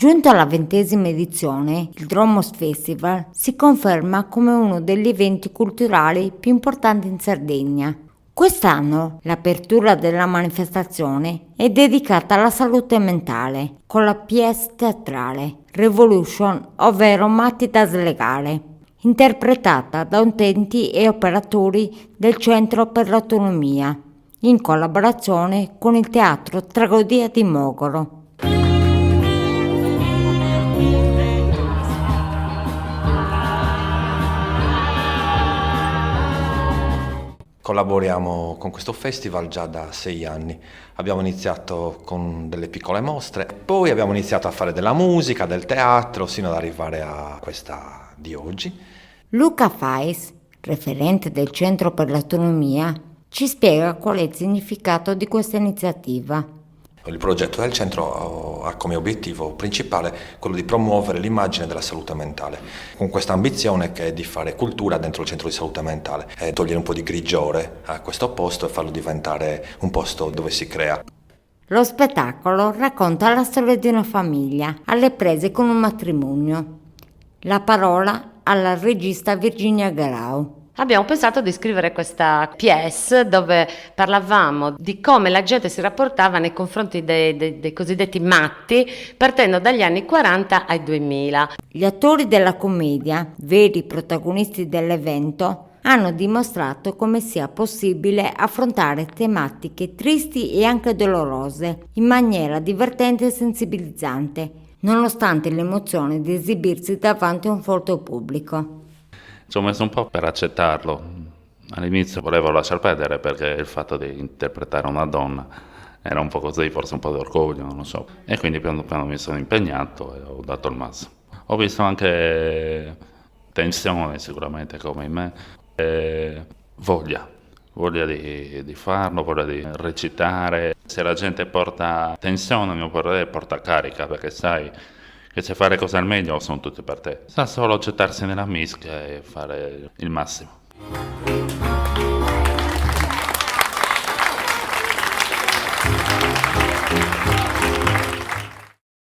Giunto alla 20ª edizione, il Dromos Festival si conferma come uno degli eventi culturali più importanti in Sardegna. Quest'anno l'apertura della manifestazione è dedicata alla salute mentale, con la pièce teatrale Revolution, ovvero Matti da slegare, interpretata da utenti e operatori del Centro per l'Autonomia, in collaborazione con il Teatro Tragodia di Mogoro. Collaboriamo con questo festival già da 6 anni. Abbiamo iniziato con delle piccole mostre, poi abbiamo iniziato a fare della musica, del teatro, sino ad arrivare a questa di oggi. Luca Fais, referente del Centro per l'Autonomia, ci spiega qual è il significato di questa iniziativa. Il progetto del centro ha come obiettivo principale quello di promuovere l'immagine della salute mentale, con questa ambizione che è di fare cultura dentro il centro di salute mentale e togliere un po' di grigiore a questo posto e farlo diventare un posto dove si crea. Lo spettacolo racconta la storia di una famiglia alle prese con un matrimonio. La parola alla regista Virginia Garau. Abbiamo pensato di scrivere questa pièce dove parlavamo di come la gente si rapportava nei confronti dei cosiddetti matti, partendo dagli anni 40 ai 2000. Gli attori della commedia, veri protagonisti dell'evento, hanno dimostrato come sia possibile affrontare tematiche tristi e anche dolorose in maniera divertente e sensibilizzante, nonostante l'emozione di esibirsi davanti a un folto pubblico. Ci ho messo un po' per accettarlo. All'inizio volevo lasciar perdere perché il fatto di interpretare una donna era un po' così, forse un po' di orgoglio, non lo so. E quindi piano piano mi sono impegnato e ho dato il massimo. Ho visto anche tensione sicuramente come in me e voglia di farlo, voglia di recitare. Se la gente porta tensione, a mio parere porta carica, perché sai che se fare cose al meglio sono tutte per te. Sa solo gettarsi nella mischia e fare il massimo.